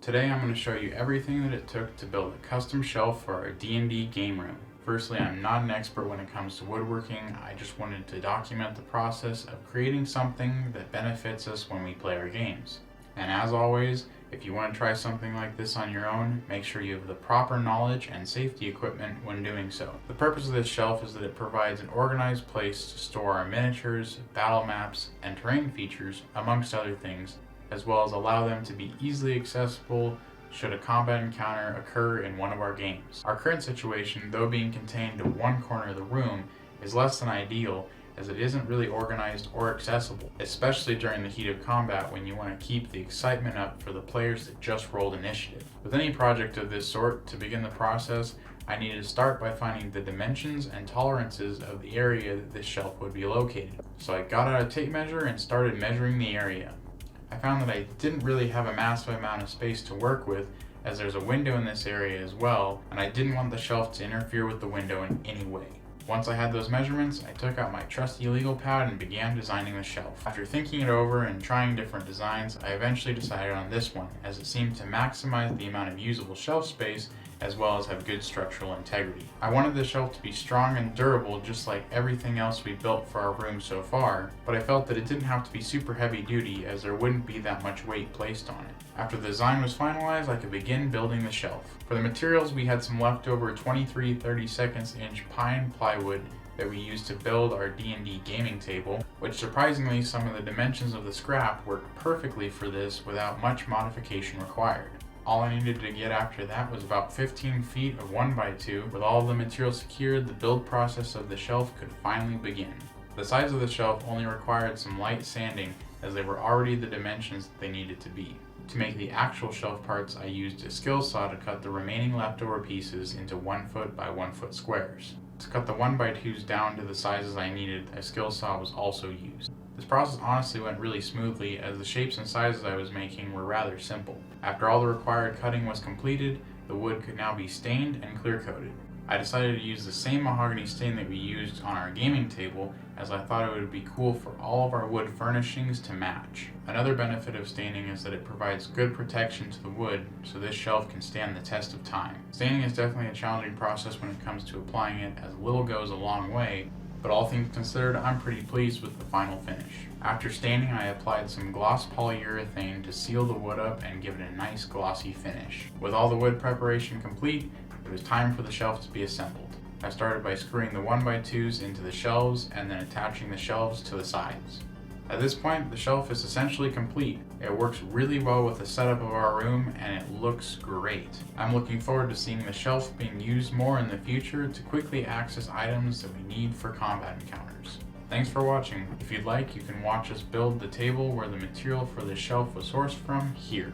Today I'm going to show you everything that it took to build a custom shelf for our D&D game room. Firstly, I'm not an expert when it comes to woodworking. I just wanted to document the process of creating something that benefits us when we play our games. And as always, if you want to try something like this on your own, make sure you have the proper knowledge and safety equipment when doing so. The purpose of this shelf is that it provides an organized place to store our miniatures, battle maps, and terrain features, amongst other things, as well as allow them to be easily accessible should a combat encounter occur in one of our games. Our current situation, though being contained to one corner of the room, is less than ideal, as it isn't really organized or accessible, especially during the heat of combat when you want to keep the excitement up for the players that just rolled initiative. With any project of this sort, to begin the process, I needed to start by finding the dimensions and tolerances of the area that this shelf would be located. So I got out a tape measure and started measuring the area. I found that I didn't really have a massive amount of space to work with, as there's a window in this area as well, and I didn't want the shelf to interfere with the window in any way. Once I had those measurements, I took out my trusty legal pad and began designing the shelf. After thinking it over and trying different designs, I eventually decided on this one, as it seemed to maximize the amount of usable shelf space as well as have good structural integrity. I wanted the shelf to be strong and durable just like everything else we built for our room so far, but I felt that it didn't have to be super heavy duty as there wouldn't be that much weight placed on it. After the design was finalized, I could begin building the shelf. For the materials, we had some leftover 23/32 inch pine plywood that we used to build our D&D gaming table, which surprisingly some of the dimensions of the scrap worked perfectly for this without much modification required. All I needed to get after that was about 15 feet of 1x2. With all of the material secured, the build process of the shelf could finally begin. The sides of the shelf only required some light sanding, as they were already the dimensions that they needed to be. To make the actual shelf parts, I used a skill saw to cut the remaining leftover pieces into 1 foot by 1 foot squares. To cut the 1x2s down to the sizes I needed, a skill saw was also used. This process honestly went really smoothly, as the shapes and sizes I was making were rather simple. After all the required cutting was completed, the wood could now be stained and clear coated. I decided to use the same mahogany stain that we used on our gaming table, as I thought it would be cool for all of our wood furnishings to match. Another benefit of staining is that it provides good protection to the wood, so this shelf can stand the test of time. Staining is definitely a challenging process when it comes to applying it, as little goes a long way, but all things considered, I'm pretty pleased with the final finish. After staining, I applied some gloss polyurethane to seal the wood up and give it a nice glossy finish. With all the wood preparation complete, it was time for the shelf to be assembled. I started by screwing the 1x2s into the shelves and then attaching the shelves to the sides. At this point, the shelf is essentially complete. It works really well with the setup of our room and it looks great. I'm looking forward to seeing the shelf being used more in the future to quickly access items that we need for combat encounters. Thanks for watching. If you'd like, you can watch us build the table where the material for this shelf was sourced from here.